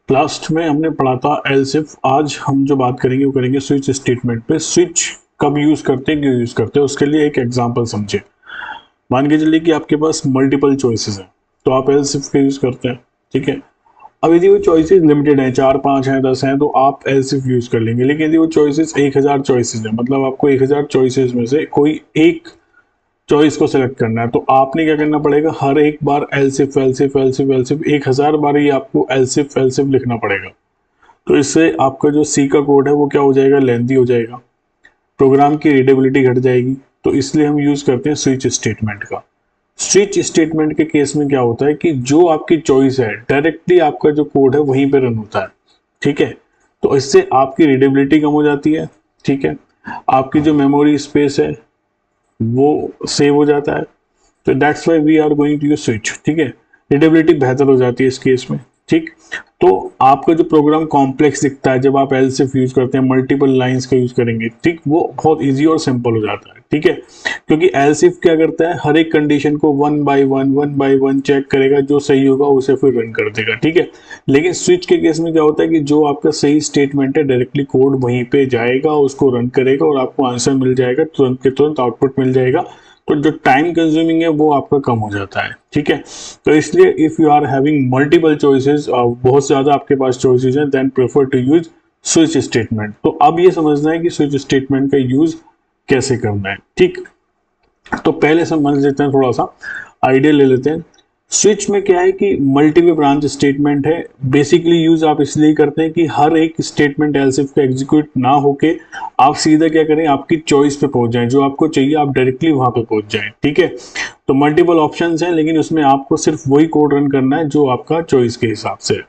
Last में हमने पढ़ा था एल्स इफ। आज हम जो बात करेंगे वो करेंगे स्विच स्टेटमेंट पे। स्विच कब यूज करते हैं, क्यों यूज करते हैं, उसके लिए एक एग्जांपल समझे। मान के चलिए कि आपके पास मल्टीपल चॉइसेस हैं, तो आप एल्स इफ का यूज करते हैं, ठीक है। अब यदि वो चॉइसेस लिमिटेड हैं, 4 5 हैं, 10 हैं, तो आप एल्स इफ यूज कर लेंगे। लेकिन यदि वो चॉइसेस 1000 चॉइसेस है, मतलब आपको 1000 चॉइसेस में से कोई एक चॉइस को सिलेक्ट करना है, तो आपने क्या करना पड़ेगा, हर एक बार एलसिफ एलसिफ एलसिफ एलसिफ 1000 बार ही आपको एलसिफ एलसिफ लिखना पड़ेगा। तो इससे आपका जो सी का कोड है वो क्या हो जाएगा, लेंथी हो जाएगा, प्रोग्राम की रीडेबिलिटी घट जाएगी। तो इसलिए हम यूज करते हैं स्विच स्टेटमेंट का। स्विच स्टेटमेंट के केस में क्या होता है कि जो आपकी चॉइस है डायरेक्टली आपका जो कोड है वहीं पे रन होता है, ठीक है। तो इससे आपकी रीडेबिलिटी कम हो जाती है, ठीक है। आपकी जो मेमोरी स्पेस है वो सेव हो जाता है। तो that's why we are going to use switch, ठीक है। रीडेबिलिटी बेहतर हो जाती है इस केस में, ठीक। तो आपका जो प्रोग्राम कॉम्प्लेक्स दिखता है जब आप एलसिफ यूज करते हैं, मल्टीपल लाइंस का यूज करेंगे, ठीक, वो बहुत इजी और सिंपल हो जाता है, ठीक है। क्योंकि एलसिफ क्या करता है, हर एक कंडीशन को वन बाय वन चेक करेगा, जो सही होगा उसे फिर रन कर देगा, ठीक है। लेकिन स्विच के केस में क्या होता है कि जो आपका सही स्टेटमेंट है डायरेक्टली कोड वहीं पे जाएगा, उसको रन करेगा और आपको आंसर मिल जाएगा, तुरंत के तुरंत आउटपुट मिल जाएगा। तो जो टाइम कंज्यूमिंग है वो आपका कम हो जाता है, ठीक है। तो इसलिए if you are having multiple choices, बहुत ज्यादा आपके पास चॉइसेस हैं, then prefer to use switch statement. तो अब ये समझना है कि स्विच स्टेटमेंट का यूज कैसे करना है, ठीक। तो पहले समझ लेते हैं, थोड़ा सा आइडिया ले लेते हैं। स्विच में क्या है कि मल्टीपल ब्रांच स्टेटमेंट है। बेसिकली यूज आप इसलिए करते हैं कि हर एक स्टेटमेंट एल्सिफ का एग्जीक्यूट ना होके आप सीधा क्या करें, आपकी चॉइस पे पहुंच जाएं, जो आपको चाहिए आप डायरेक्टली वहां पे पहुंच जाएं, ठीक है। तो मल्टीपल ऑप्शंस हैं, लेकिन उसमें आपको सिर्फ वही कोड रन करना है जो आपका चॉइस के हिसाब से है।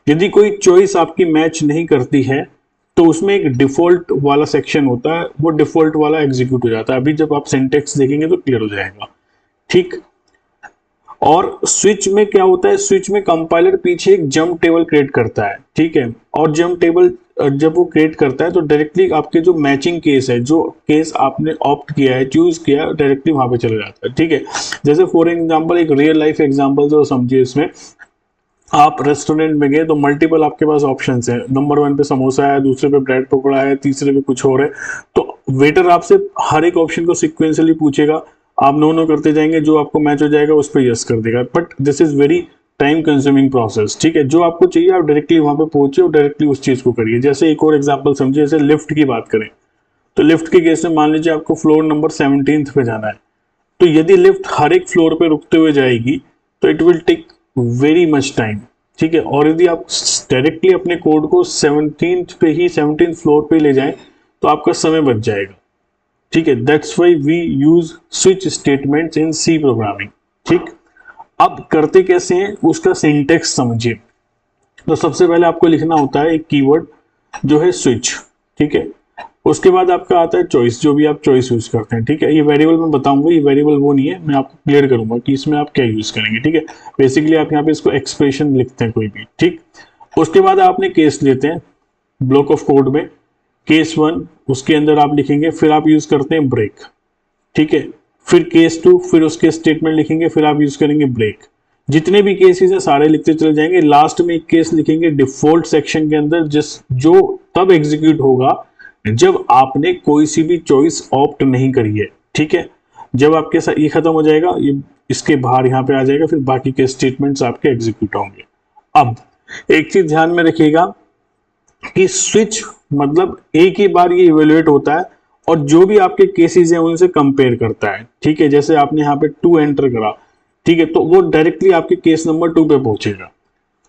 यदि कोई चॉइस आपकी मैच नहीं करती है तो उसमें एक डिफॉल्ट वाला सेक्शन होता है, वो डिफॉल्ट वाला एग्जीक्यूट हो जाता है। अभी जब आप सिंटेक्स देखेंगे तो क्लियर हो जाएगा, ठीक। और स्विच में क्या होता है, स्विच में कंपाइलर पीछे एक जंप टेबल क्रिएट करता है, ठीक है। और जंप टेबल जब वो क्रिएट करता है तो डायरेक्टली आपके जो मैचिंग केस है, जो केस आपने ऑप्ट किया है, चूज किया है, डायरेक्टली वहां पे चला जाता है, ठीक है। जैसे फॉर एग्जांपल एक रियल लाइफ एग्जांपल जो समझिए, इसमें आप रेस्टोरेंट में गए तो मल्टीपल आपके पास ऑप्शंस हैं। नंबर 1 पे समोसा है, दूसरे पे ब्रेड पकौड़ा है, तीसरे पे कुछ और है। तो वेटर आपसे हर एक ऑप्शन को सिक्वेंशियली पूछेगा, आप नो नो करते जाएंगे, जो आपको मैच हो जाएगा उस पर यस कर देगा। But this is very time consuming process, ठीक है। जो आपको चाहिए आप डायरेक्टली वहां पे पहुंचे और डायरेक्टली उस चीज को करिए। जैसे एक और एग्जाम्पल समझिए, जैसे लिफ्ट की बात करें, तो लिफ्ट के केस में मान लीजिए आपको फ्लोर नंबर 17 पे जाना है। तो यदि लिफ्ट हर एक फ्लोर पे रुकते हुए जाएगी तो it will take very much time, ठीक है। और यदि आप डायरेक्टली अपने कोड को 17th पे ही 17th फ्लोर पे ले जाएं तो आपका समय बच जाएगा, ठीक है। That's why we use switch statements in C programming, ठीक। अब करते कैसे हैं उसका सिंटेक्स समझिए। तो सबसे पहले आपको लिखना होता है एक कीवर्ड जो है स्विच, ठीक है। उसके बाद आपका आता है चॉइस, जो भी आप चॉइस यूज करते हैं, ठीक है। ये वेरिएबल मैं बताऊंगा, ये वेरिएबल वो नहीं है, मैं आपको क्लियर करूंगा कि इसमें आप क्या यूज करेंगे, ठीक है। बेसिकली आप यहाँ पे इसको एक्सप्रेशन लिखते हैं कोई भी, ठीक। उसके बाद आपने केस लेते हैं ब्लॉक ऑफ कोड में, केस 1 उसके अंदर आप लिखेंगे, फिर आप यूज करते हैं ब्रेक, ठीक है। फिर केस 2, फिर उसके स्टेटमेंट लिखेंगे, फिर आप यूज करेंगे ब्रेक। जितने भी केसेस है सारे लिखते चले जाएंगे। लास्ट में एक केस लिखेंगे डिफॉल्ट सेक्शन के अंदर, जिस जो तब एग्जीक्यूट होगा जब आपने कोई सी भी चॉइस ऑप्ट नहीं करी है, ठीक है। जब आपके साथ ये खत्म हो जाएगा, ये इसके बाहर यहाँ पे आ जाएगा, फिर बाकी के स्टेटमेंट्स आपके एग्जीक्यूट होंगे। अब एक चीज ध्यान में रखिएगा कि स्विच मतलब एक ही बार ये इवेल्युएट होता है और जो भी आपके केसेस हैं उनसे कंपेयर करता है, ठीक है। जैसे आपने यहाँ पे 2 एंटर करा, ठीक है, तो वो डायरेक्टली आपके केस नंबर 2 पे पहुंचेगा,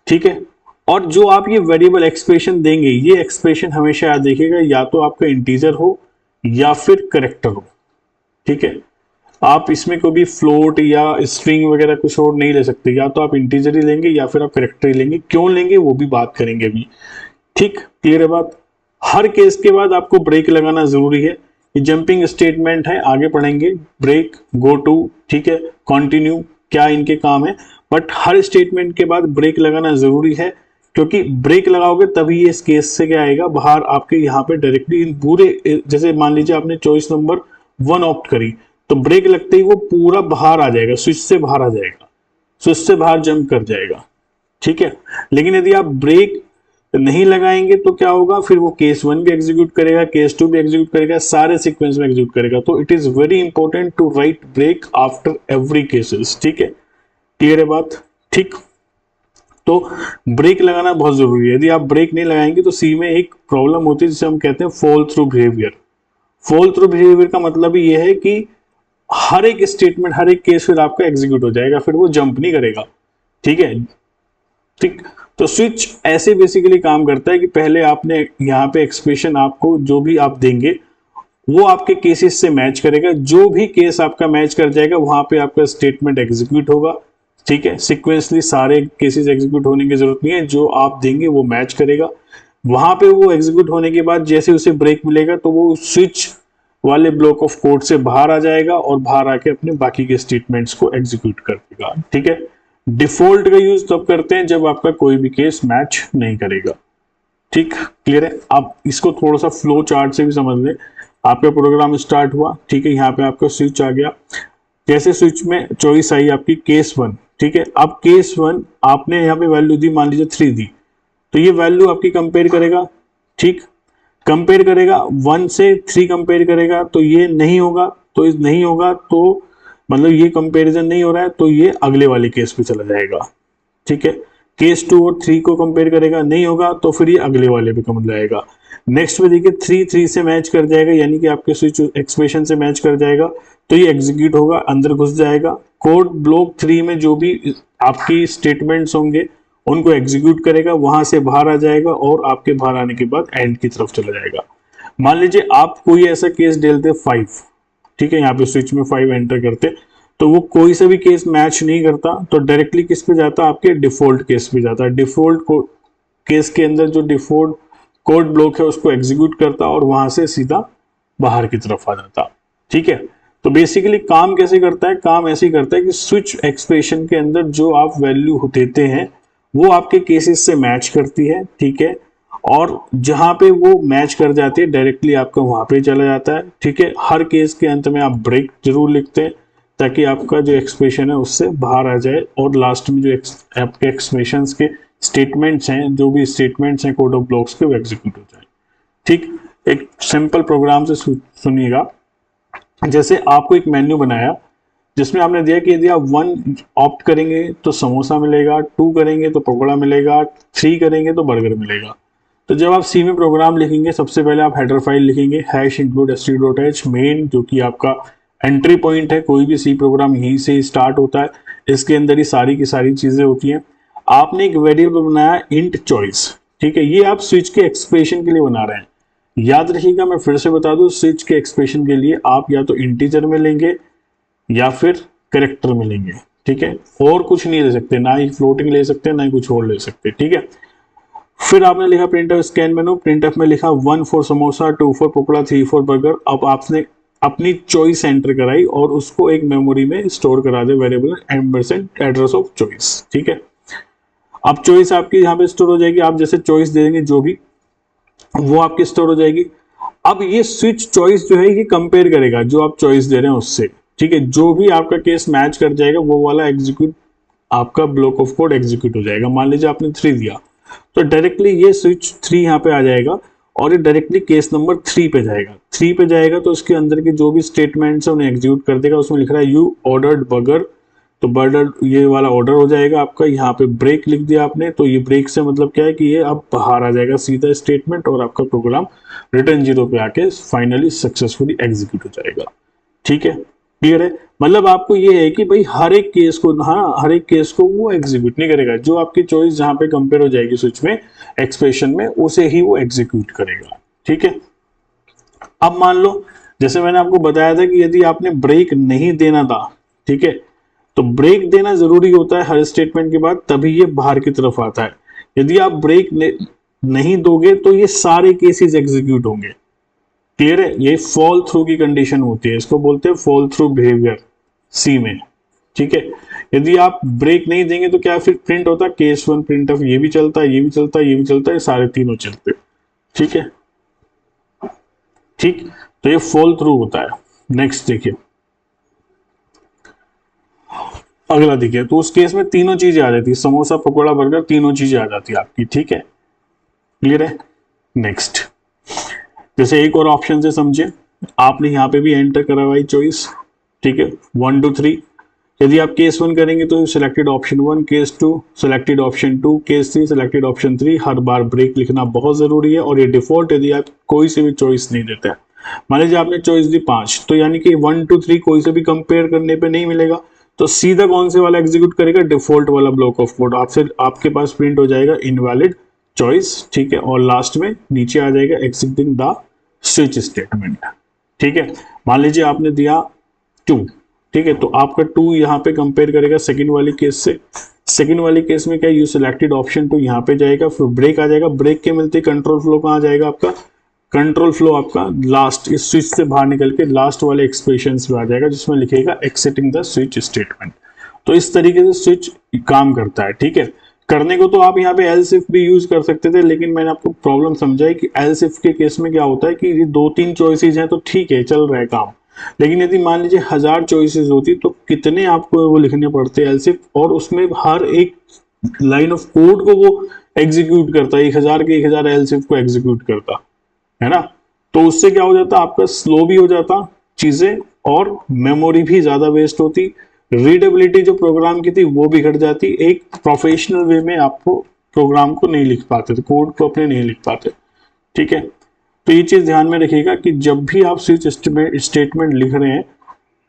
ठीक है। और जो आप ये वेरिएबल एक्सप्रेशन देंगे, ये एक्सप्रेशन हमेशा याद रखिएगा, या तो आपका इंटीजर हो या फिर करेक्टर हो, ठीक है। आप इसमें कोई भी फ्लोट या स्ट्रिंग वगैरह कुछ और नहीं ले सकते, या तो आप इंटीजर ही लेंगे या फिर आप करेक्टर ही लेंगे। क्यों लेंगे वो भी बात करेंगे अभी, ठीक, क्लियर है बात। हर केस के बाद आपको ब्रेक लगाना जरूरी है। ये जंपिंग स्टेटमेंट है, आगे पढ़ेंगे, ब्रेक, गो टू, ठीक है, कंटिन्यू, क्या इनके काम है। बट हर स्टेटमेंट के बाद ब्रेक लगाना जरूरी है, क्योंकि ब्रेक लगाओगे तभी ये इस केस से क्या आएगा बाहर आपके यहाँ पे डायरेक्टली इन पूरे, जैसे मान लीजिए आपने चॉइस नंबर 1 ऑप्ट करी, तो ब्रेक लगते ही वो पूरा बाहर आ जाएगा, स्विच से बाहर आ जाएगा, स्विच से बाहर जंप कर जाएगा, ठीक है। लेकिन यदि आप ब्रेक नहीं लगाएंगे तो क्या होगा, फिर वो केस 1 भी एग्जीक्यूट करेगा, केस 2 भी एग्जीक्यूट करेगा, सारे सीक्वेंस में एग्जीक्यूट करेगा। तो it is very important to write break after every cases. ठीक है, क्लियर है बात? ठीक, तो ब्रेक लगाना बहुत जरूरी है। यदि आप ब्रेक नहीं लगाएंगे तो सी में एक प्रॉब्लम होती है जिसे हम कहते हैं fall through behaviour. Fall through behaviour का मतलब ही यह है कि हर एक स्टेटमेंट, हर एक केस फिर आपका एग्जीक्यूट हो जाएगा, फिर वो जंप नहीं करेगा। ठीक है, ठीक। तो स्विच ऐसे बेसिकली काम करता है कि पहले आपने यहाँ पे एक्सप्रेशन, आपको जो भी आप देंगे वो आपके केसेस से मैच करेगा। जो भी केस आपका मैच कर जाएगा वहां पे आपका स्टेटमेंट एग्जीक्यूट होगा। ठीक है, सिक्वेंसली सारे केसेस एग्जीक्यूट होने की जरूरत नहीं है, जो आप देंगे वो मैच करेगा। वहां पे वो एग्जीक्यूट होने के बाद जैसे उसे ब्रेक मिलेगा तो वो स्विच वाले ब्लॉक ऑफ कोड से बाहर आ जाएगा और बाहर आके अपने बाकी के स्टेटमेंट्स को एग्जीक्यूट कर देगा। ठीक है, डिफॉल्ट का यूज तब करते हैं जब आपका कोई भी केस मैच नहीं करेगा। ठीक, क्लियर है? आप इसको थोड़ा सा फ्लो चार्ट से भी समझ लें। आपका प्रोग्राम स्टार्ट हुआ, ठीक है, यहाँ पे आपका स्विच आ गया। जैसे स्विच में चॉइस आई आपकी केस 1, ठीक है। अब केस 1 आपने यहाँ पे वैल्यू दी, मान लीजिए 3 दी, तो ये वैल्यू आपकी कंपेयर करेगा। ठीक, कंपेयर करेगा 1 से 3 कंपेयर करेगा, तो ये नहीं होगा, तो इस नहीं होगा तो मतलब ये कंपैरिजन नहीं हो रहा है, तो ये अगले वाले केस पे चला जाएगा। ठीक है, केस 2 और 3 को कंपेयर करेगा, नहीं होगा तो फिर ये अगले वाले पे कम जाएगा। नेक्स्ट में देखिए 3 से मैच कर जाएगा, यानी कि आपके स्विच एक्सप्रेशन से मैच कर जाएगा, तो ये एग्जीक्यूट होगा, अंदर घुस जाएगा। कोड ब्लॉक 3 में जो भी आपकी स्टेटमेंट्स होंगे उनको एग्जीक्यूट करेगा, वहां से बाहर आ जाएगा और आपके बाहर आने के बाद एंड की तरफ चला जाएगा। मान लीजिए आप कोई ऐसा केस डालते 5, ठीक है, यहाँ पे स्विच में 5 एंटर करते, तो वो कोई सा भी केस मैच नहीं करता, तो डायरेक्टली किस पे जाता, आपके डिफॉल्ट केस पे जाता है। डिफॉल्ट केस के अंदर जो डिफॉल्ट कोड ब्लॉक है उसको एग्जीक्यूट करता और वहां से सीधा बाहर की तरफ आ जाता। ठीक है, तो बेसिकली काम कैसे करता है, काम ऐसे ही करता है कि स्विच एक्सप्रेशन के अंदर जो आप वैल्यू देते हैं वो आपके केसेस से मैच करती है। ठीक है, और जहां पे वो मैच कर जाती है डायरेक्टली आपका वहां पे चला जाता है। ठीक है, हर केस के अंत में आप ब्रेक जरूर लिखते हैं ताकि आपका जो एक्सप्रेशन है उससे बाहर आ जाए और लास्ट में जो आपके एक्सप्रेशन के स्टेटमेंट्स हैं, जो भी स्टेटमेंट्स हैं कोड ऑफ ब्लॉक्स के, वो एग्जीक्यूट हो जाए। ठीक, एक सिंपल प्रोग्राम से सुनिएगा। जैसे आपको एक मेन्यू बनाया जिसमें आपने दिया कि यदि आप 1 ऑप्ट करेंगे तो समोसा मिलेगा, 2 करेंगे तो पकौड़ा मिलेगा, 3 करेंगे तो बर्गर मिलेगा। तो जब आप सी में प्रोग्राम लिखेंगे सबसे पहले आप हेडर फाइल लिखेंगे #include_std.h मेन, जो कि आपका एंट्री पॉइंट है। कोई भी सी प्रोग्राम यहीं से स्टार्ट होता है, इसके अंदर ही सारी की सारी चीजें होती हैं। आपने एक वेरिएबल बनाया इंट चॉइस, ठीक है, ये आप स्विच के एक्सप्रेशन के लिए बना रहे हैं। याद रखिएगा, मैं फिर से बता दूं, स्विच के एक्सप्रेशन के लिए आप या तो इंटीजर में लेंगे या फिर कैरेक्टर में लेंगे। ठीक है, और कुछ नहीं ले सकते, ना ही फ्लोटिंग ले सकते, ना ही कुछ और ले सकते। ठीक है, फिर आपने लिखा प्रिंटफ स्कैन मेनू, प्रिंटफ में लिखा 1 for samosa, 2 for pakora, 3 for burger. अब आपने अपनी चॉइस एंटर कराई और उसको एक मेमोरी में स्टोर करा दे variable ampersand address of choice. ठीक है, अब चॉइस आपकी यहाँ पे स्टोर हो जाएगी। आप जैसे चॉइस दे देंगे जो भी, वो आपकी स्टोर हो जाएगी। अब ये स्विच चॉइस जो है ये कंपेयर करेगा जो आप चॉइस दे रहे हैं उससे। ठीक है, जो भी आपका केस मैच कर जाएगा वो वाला एग्जीक्यूट, आपका ब्लॉक ऑफ कोड एग्जीक्यूट हो जाएगा। मान लीजिए आपने 3 दिया तो डायरेक्टली ये स्विच 3 यहाँ पे आ जाएगा और ये डायरेक्टली केस नंबर 3 पे जाएगा। 3 पे जाएगा तो उसके अंदर के जो भी स्टेटमेंट्स है उन्हें एग्जीक्यूट कर देगा। उसमें लिख रहा है यू ऑर्डर्ड बर्गर, तो बर्गर ये वाला ऑर्डर हो जाएगा आपका। यहाँ पे ब्रेक लिख दिया आपने, तो ये ब्रेक से मतलब क्या है कि ये अब बाहर आ जाएगा सीधा स्टेटमेंट और आपका प्रोग्राम रिटर्न 0 पे आके फाइनली सक्सेसफुली एग्जीक्यूट हो जाएगा। ठीक है, क्लियर है? मतलब आपको ये है कि भाई हर एक केस को, हाँ, हर एक केस को वो एग्जीक्यूट नहीं करेगा, जो आपकी चॉइस जहां पे कंपेयर हो जाएगी स्विच में एक्सप्रेशन में उसे ही वो एग्जीक्यूट करेगा। ठीक है, अब मान लो जैसे मैंने आपको बताया था कि यदि आपने ब्रेक नहीं देना था, ठीक है, तो ब्रेक देना जरूरी होता है हर स्टेटमेंट के बाद, तभी ये बाहर की तरफ आता है। यदि आप ब्रेक नहीं दोगे तो ये सारे केसेस एग्जीक्यूट होंगे। क्लियर है? ये फॉल थ्रू की कंडीशन होती है, इसको बोलते हैं फॉल थ्रू बिहेवियर सी में। ठीक है, यदि आप ब्रेक नहीं देंगे तो क्या फिर प्रिंट होता, केस 1 प्रिंट ऑफ, ये भी चलता है, ये भी चलता है, ये भी चलता है, सारे तीनों चलते। ठीक है, ठीक, तो ये फॉल थ्रू होता है। नेक्स्ट देखिए, अगला देखिए, तो उस केस में तीनों चीजें आ जाती है, समोसा पकौड़ा बर्गर, तीनों चीजें आ जाती है आपकी। ठीक है, क्लियर है। नेक्स्ट, जैसे एक और ऑप्शन से समझे, आपने यहाँ पे भी एंटर करा हुआ चॉइस, ठीक है, 1 2 3। यदि आप केस 1 करेंगे तो selected option 1, case 2 selected option 2, case 3 selected option 3। हर बार ब्रेक लिखना बहुत जरूरी है, और ये डिफॉल्ट यदि आप कोई से भी चॉइस नहीं देते हैं। मान लीजिए आपने चॉइस दी 5, तो यानी कि 1 2 3 कोई से भी कंपेयर करने पे नहीं मिलेगा, तो सीधा कौन से वाला एग्जीक्यूट करेगा, डिफॉल्ट वाला ब्लॉक ऑफ कोड आपसे आपके पास प्रिंट हो जाएगा, इनवैलिड चॉइस, ठीक है, और लास्ट में नीचे आ जाएगा एग्जीक्यूटिंग द स्विच स्टेटमेंट, ठीक है। मान लीजिए आपने दिया 2, ठीक है, तो आपका 2 यहाँ पे कंपेयर करेगा सेकंड वाली केस से। सेकंड वाली केस में क्या, यू सिलेक्टेड ऑप्शन 2 यहाँ पे जाएगा, फिर ब्रेक आ जाएगा, ब्रेक के मिलते कंट्रोल फ्लो कहाँ जाएगा आपका, कंट्रोल फ्लो आपका लास्ट इस स्विच से बाहर निकल के लास्ट वाले एक्सप्रेशन में आ जाएगा, जिसमें लिखेगा एक्सिटिंग द स्विच स्टेटमेंट। तो इस तरीके से स्विच काम करता है, ठीक है। करने को तो आप यहाँ पे एल्स इफ भी यूज कर सकते थे, लेकिन मैंने आपको प्रॉब्लम समझाई कि एल्स इफ के केस में क्या होता है कि ये 2-3 चॉइसेस हैं तो ठीक है, चल रहा है काम, लेकिन यदि मान लीजिए 1000 चॉइसेस होती तो कितने आपको वो लिखने पड़ते एल्स इफ, और उसमें हर एक लाइन ऑफ कोड को वो एग्जीक्यूट करता, 1000 के 1000 एल्स इफ को एग्जीक्यूट करता है ना। तो उससे क्या हो जाता, आपका स्लो भी हो जाता चीजें, और मेमोरी भी ज्यादा वेस्ट होती, रीडेबिलिटी जो प्रोग्राम की थी वो भी घट जाती, एक प्रोफेशनल वे में आपको प्रोग्राम को नहीं लिख पाते थे, कोड को अपने नहीं लिख पाते, ठीक है। तो ये चीज ध्यान में रखिएगा कि जब भी आप स्विच स्टेटमेंट लिख रहे हैं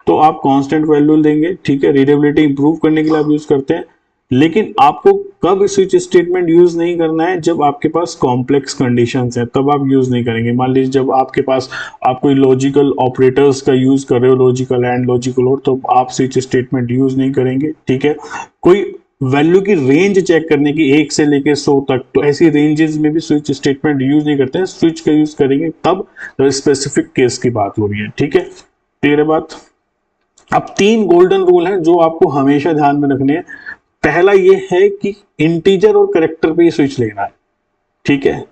तो आप कांस्टेंट वैल्यू देंगे, ठीक है, रीडेबिलिटी इंप्रूव करने के लिए आप यूज करते हैं, लेकिन आपको कब स्विच स्टेटमेंट यूज नहीं करना है, जब आपके पास कॉम्प्लेक्स कंडीशंस है तब आप यूज नहीं करेंगे। मान लीजिए जब आपके पास आप कोई लॉजिकल ऑपरेटर्स का यूज कर रहे हो, लॉजिकल एंड लॉजिकल और, तो आप स्विच स्टेटमेंट यूज नहीं करेंगे, ठीक है। कोई वैल्यू की रेंज चेक करने की 1 से लेकर 100 तक, तो ऐसी रेंजेस में भी स्विच स्टेटमेंट यूज नहीं करते हैं, स्विच का यूज करेंगे तब जब स्पेसिफिक केस की बात हो रही है, ठीक है। क्लियर है बात। अब 3 गोल्डन रूल हैं जो आपको हमेशा ध्यान में रखने हैं। पहला ये है कि इंटीजर और कैरेक्टर पे ही स्विच लेना है, ठीक है।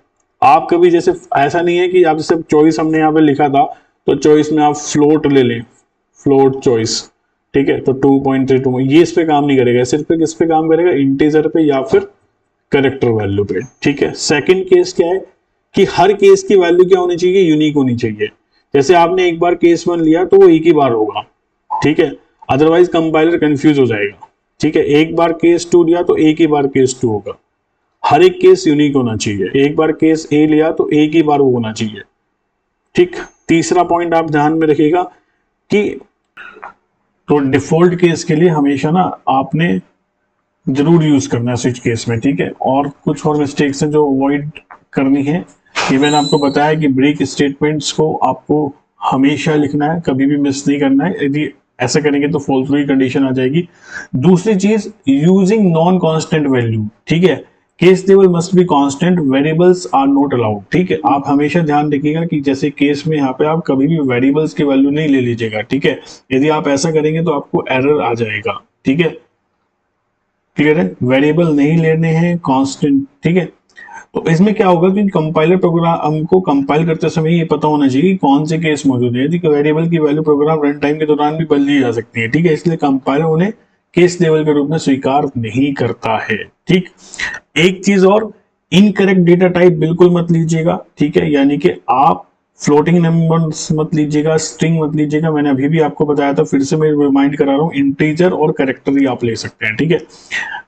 आप कभी जैसे ऐसा नहीं है कि आप जैसे चॉइस हमने यहाँ पे लिखा था तो चॉइस में आप फ्लोट ले लें, फ्लोट चॉइस, ठीक है, तो 2.32 ये इस पे काम नहीं करेगा, सिर्फ किस पे काम करेगा, इंटीजर पे या फिर कैरेक्टर वैल्यू पे, ठीक है। सेकंड केस क्या है कि हर केस की वैल्यू क्या होनी चाहिए, यूनिक होनी चाहिए। जैसे आपने एक बार केस 1 लिया तो वो एक ही बार होगा, ठीक है, अदरवाइज कंपाइलर कंफ्यूज हो जाएगा, ठीक है। एक बार केस 2 लिया तो एक ही बार केस 2 होगा, हर एक केस यूनिक होना चाहिए। एक बार केस ए लिया तो एक ही बार वो होना चाहिए, ठीक। तीसरा पॉइंट आप ध्यान में रखिएगा कि तो डिफॉल्ट केस के लिए हमेशा ना आपने जरूर यूज करना है स्विच केस में, ठीक है। और कुछ और मिस्टेक्स हैं जो अवॉइड करनी है, ये मैंने आपको बताया कि ब्रेक स्टेटमेंट्स को आपको हमेशा लिखना है, कभी भी मिस नहीं करना है, यदि ऐसा करेंगे तो फॉल्स की कंडीशन आ जाएगी। दूसरी चीज, यूजिंग नॉन कांस्टेंट वैल्यू, ठीक है, case level must be constant, variables are not allowed, ठीक है। आप हमेशा ध्यान रखिएगा कि जैसे केस में यहाँ पे आप कभी भी वेरिएबल्स की वैल्यू नहीं ले लीजिएगा, ठीक है। यदि आप ऐसा करेंगे तो आपको एरर आ जाएगा, ठीक है। क्लियर है, वेरिएबल नहीं लेने हैं, कांस्टेंट, ठीक है। तो इसमें क्या होगा कि कंपाइलर प्रोग्राम हमको कंपाइल करते समय ये पता होना चाहिए कि कौन से केस मौजूद है, यदि वेरिएबल की वैल्यू प्रोग्राम रन टाइम के दौरान भी बदली जा सकती है, ठीक है। इसलिए कंपाइलर उन्हें केस लेवल के रूप में स्वीकार नहीं करता है, ठीक। एक चीज और, इनकरेक्ट डेटा टाइप बिल्कुल मत लीजिएगा, ठीक है, यानी कि आप फ्लोटिंग नंबर्स मत लीजिएगा, स्ट्रिंग मत लीजिएगा। मैंने अभी भी आपको बताया था, फिर से मैं रिमाइंड करा रहा हूं, इंटीजर और कैरेक्टर ही आप ले सकते हैं, ठीक है।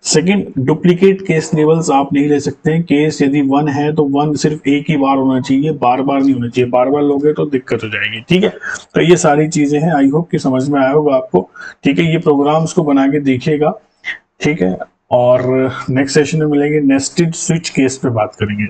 सेकंड, डुप्लीकेट केस लेवल्स आप नहीं ले सकते हैं। केस यदि 1 है तो 1 सिर्फ एक ही बार होना चाहिए, बार बार नहीं होना चाहिए, बार बार लोगे तो दिक्कत हो जाएगी, ठीक है। तो ये सारी चीजें हैं, आई होप कि समझ में आया होगा आपको, ठीक है। ये प्रोग्राम्स को बना के देखिएगा, ठीक है, और नेक्स्ट सेशन में मिलेंगे, नेस्टेड स्विच केस पे बात करेंगे।